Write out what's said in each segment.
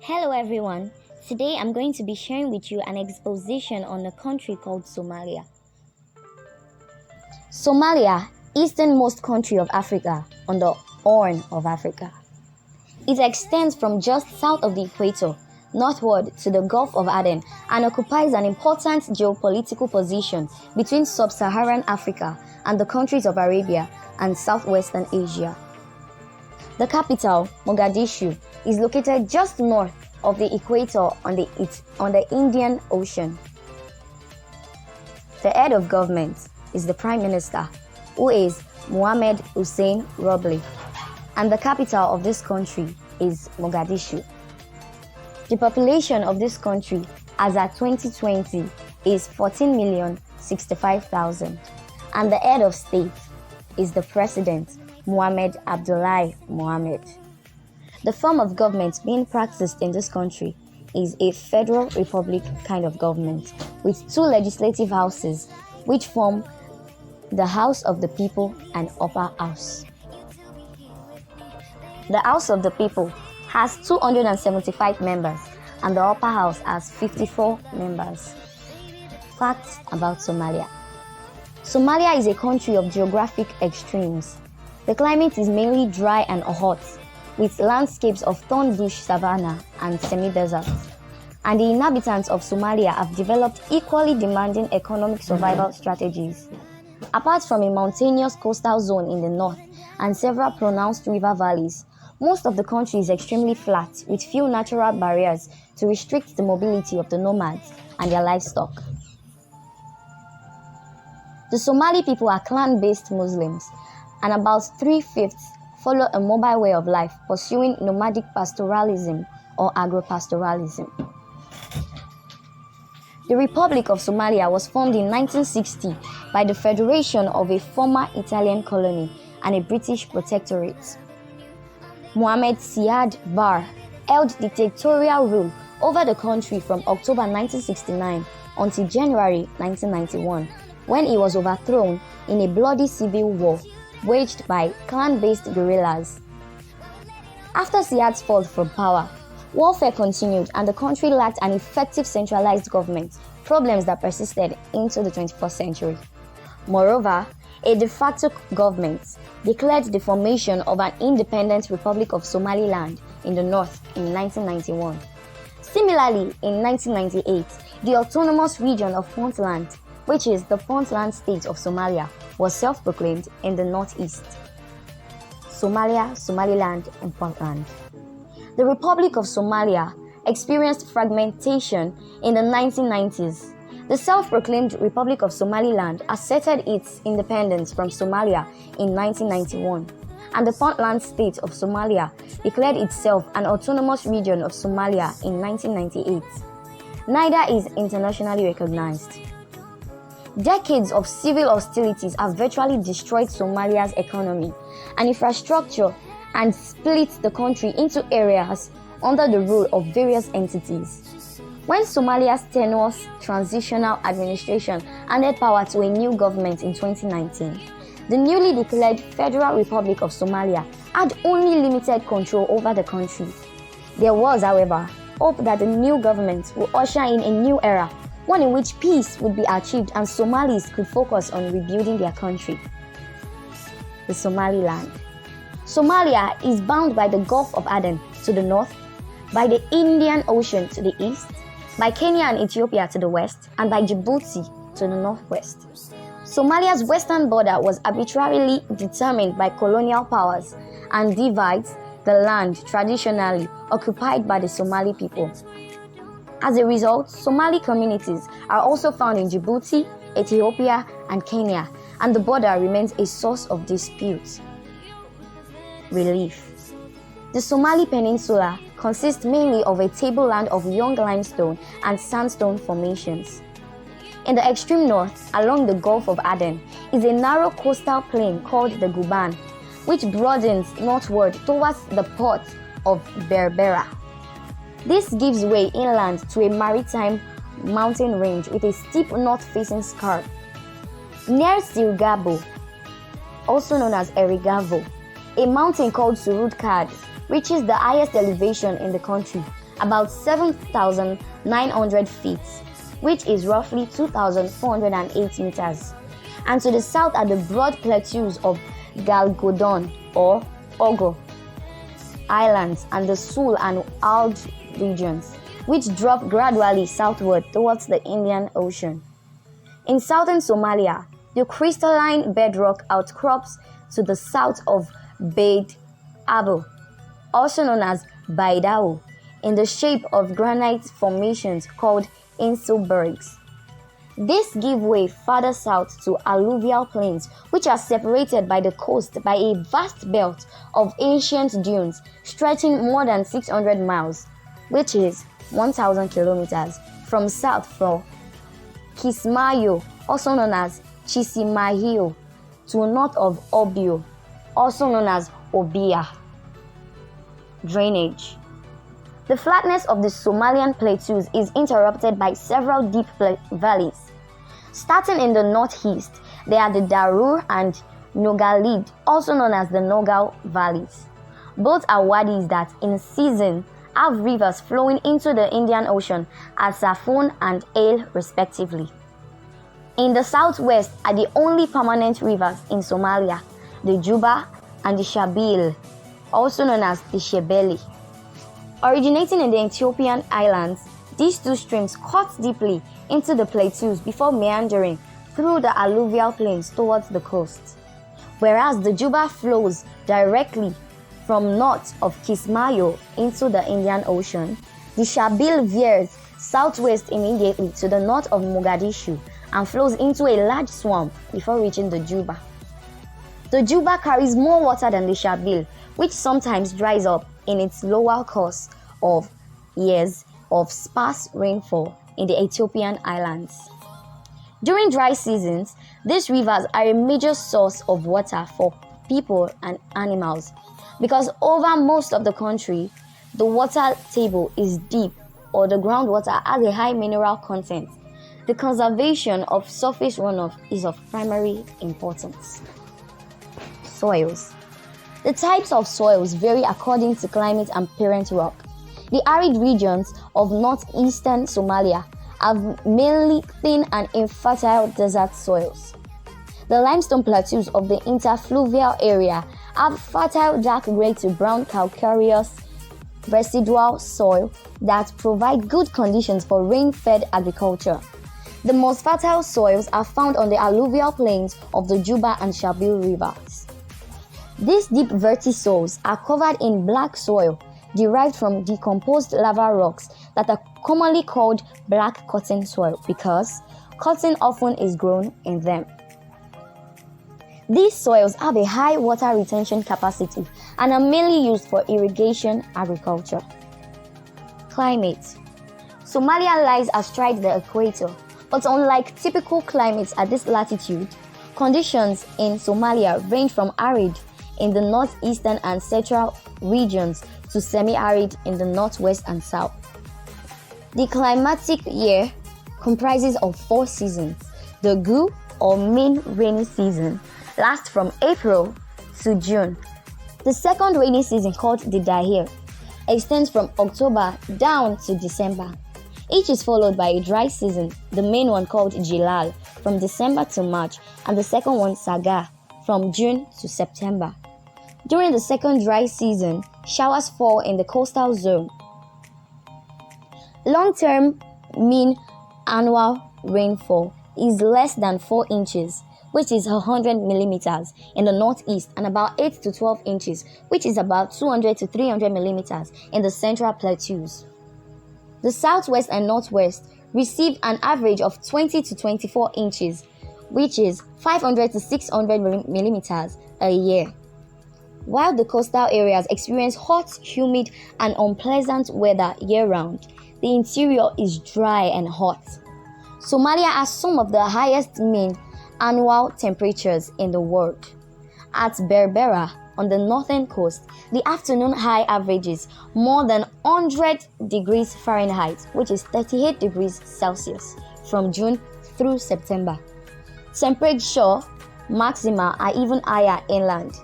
Hello everyone. Today I'm going to be sharing with you an exposition on a country called Somalia. Somalia, easternmost country of Africa on the Horn of Africa. It extends from just south of the equator, northward to the Gulf of Aden, and occupies an important geopolitical position between sub-Saharan Africa and the countries of Arabia and southwestern Asia. The capital, Mogadishu, is located just north of the equator on the Indian Ocean. The head of government is the Prime Minister, who is Mohamed Hussein Roble, and the capital of this country is Mogadishu. The population of this country as at 2020 is 14,065,000, and the head of state is the President, Mohamed Abdullahi Mohamed. The form of government being practiced in this country is a federal republic kind of government with two legislative houses which form the House of the People and Upper House. The House of the People has 275 members and the Upper House has 54 members. Facts about Somalia. Somalia is a country of geographic extremes. The climate is mainly dry and hot, with landscapes of thorn bush savanna and semi-desert. And the inhabitants of Somalia have developed equally demanding economic survival strategies. Apart from a mountainous coastal zone in the north and several pronounced river valleys, most of the country is extremely flat with few natural barriers to restrict the mobility of the nomads and their livestock. The Somali people are clan-based Muslims, and about 3/5 follow a mobile way of life, pursuing nomadic pastoralism or agro-pastoralism. The Republic of Somalia was formed in 1960 by the federation of a former Italian colony and a British protectorate. Mohammed Siad Barre held dictatorial rule over the country from October 1969 until January 1991, when he was overthrown in a bloody civil war waged by clan-based guerrillas. After Siad's fall from power, warfare continued and the country lacked an effective centralized government, problems that persisted into the 21st century. Moreover, a de facto government declared the formation of an independent Republic of Somaliland in the north in 1991. Similarly, in 1998, the autonomous region of Puntland, which is the Puntland state of Somalia, was self-proclaimed in the northeast. Somalia, Somaliland, and Puntland. The Republic of Somalia experienced fragmentation in the 1990s. The self-proclaimed Republic of Somaliland asserted its independence from Somalia in 1991, and the Puntland state of Somalia declared itself an autonomous region of Somalia in 1998. Neither is internationally recognized. Decades of civil hostilities have virtually destroyed Somalia's economy and infrastructure and split the country into areas under the rule of various entities. When Somalia's tenuous transitional administration handed power to a new government in 2019, the newly declared Federal Republic of Somalia had only limited control over the country. There was, however, hope that the new government will usher in a new era, one in which peace would be achieved and Somalis could focus on rebuilding their country. The Somaliland. Somalia is bound by the Gulf of Aden to the north, by the Indian Ocean to the east, by Kenya and Ethiopia to the west, and by Djibouti to the northwest. Somalia's western border was arbitrarily determined by colonial powers and divides the land traditionally occupied by the Somali people. As a result, Somali communities are also found in Djibouti, Ethiopia, and Kenya, and the border remains a source of dispute. Relief. The Somali Peninsula consists mainly of a tableland of young limestone and sandstone formations. In the extreme north, along the Gulf of Aden, is a narrow coastal plain called the Guban, which broadens northward towards the port of Berbera. This gives way inland to a maritime mountain range with a steep north-facing scarp. Near Sirgabo, also known as Erigavo, a mountain called Surut Kad reaches the highest elevation in the country about 7,900 feet, which is roughly 2,408 meters. And to the south are the broad plateaus of Galgodon or Ogo Islands and the Sul and Ald regions, which drop gradually southward towards the Indian Ocean. In southern Somalia, the crystalline bedrock outcrops to the south of Beid Abo, also known as Baidao, in the shape of granite formations called inselbergs. These give way farther south to alluvial plains, which are separated by the coast by a vast belt of ancient dunes stretching more than 600 miles, which is 1,000 kilometers, from south from Kismayo, also known as Chisimahio, to north of Obio, also known as Obia. Drainage. The flatness of the Somalian plateaus is interrupted by several deep valleys. Starting in the northeast, there are the Darur and Nogalid, also known as the Nogal valleys. Both are wadis that, in season, have rivers flowing into the Indian Ocean at Safon and Ale respectively. In the southwest are the only permanent rivers in Somalia, the Juba and the Shabil, also known as the Shebele. Originating in the Ethiopian islands, these two streams cut deeply into the plateaus before meandering through the alluvial plains towards the coast. Whereas the Juba flows directly from north of Kismayo into the Indian Ocean, the Shabil veers southwest immediately to the north of Mogadishu and flows into a large swamp before reaching the Juba. The Juba carries more water than the Shabil, which sometimes dries up in its lower course of years of sparse rainfall in the Ethiopian islands. During dry seasons, these rivers are a major source of water for people and animals because over most of the country, the water table is deep or the groundwater has a high mineral content. The conservation of surface runoff is of primary importance. Soils. The types of soils vary according to climate and parent rock. The arid regions of northeastern Somalia have mainly thin and infertile desert soils. The limestone plateaus of the interfluvial area have fertile dark grey to brown calcareous residual soil that provide good conditions for rain-fed agriculture. The most fertile soils are found on the alluvial plains of the Juba and Shabil rivers. These deep vertisols are covered in black soil derived from decomposed lava rocks that are commonly called black cotton soil because cotton often is grown in them. These soils have a high water retention capacity and are mainly used for irrigation agriculture. Climate. Somalia lies astride the equator, but unlike typical climates at this latitude, conditions in Somalia range from arid in the northeastern and central regions to semi-arid in the northwest and south. The climatic year comprises of 4 seasons. The Gu or main rainy season lasts from April to June. The second rainy season, called the Dahir, extends from October down to December. Each is followed by a dry season, the main one called Jilal, from December to March, and the second one Saga, from June to September. During the second dry season, showers fall in the coastal zone. Long-term mean annual rainfall is less than 4 inches, which is 100 millimeters in the northeast, and about 8 to 12 inches, which is about 200 to 300 millimeters in the central plateaus. The southwest and northwest receive an average of 20 to 24 inches, which is 500 to 600 millimeters a year. While the coastal areas experience hot, humid, and unpleasant weather year-round, the interior is dry and hot. Somalia has some of the highest mean annual temperatures in the world. At Berbera, on the northern coast, the afternoon high averages more than 100 degrees Fahrenheit, which is 38 degrees Celsius, from June through September. Temperature maxima are even higher inland.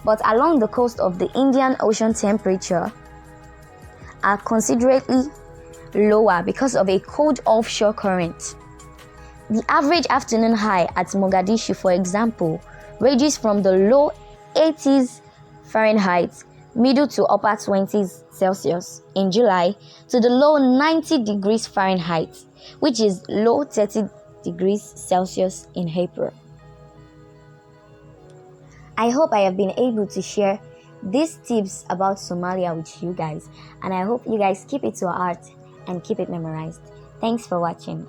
But along the coast of the Indian Ocean temperature are considerably lower because of a cold offshore current. The average afternoon high at Mogadishu, for example, ranges from the low 80s Fahrenheit, middle to upper 20s Celsius in July, to the low 90 degrees Fahrenheit, which is low 30 degrees Celsius in April. I hope I have been able to share these tips about Somalia with you guys, and I hope you guys keep it to heart and keep it memorized. Thanks for watching.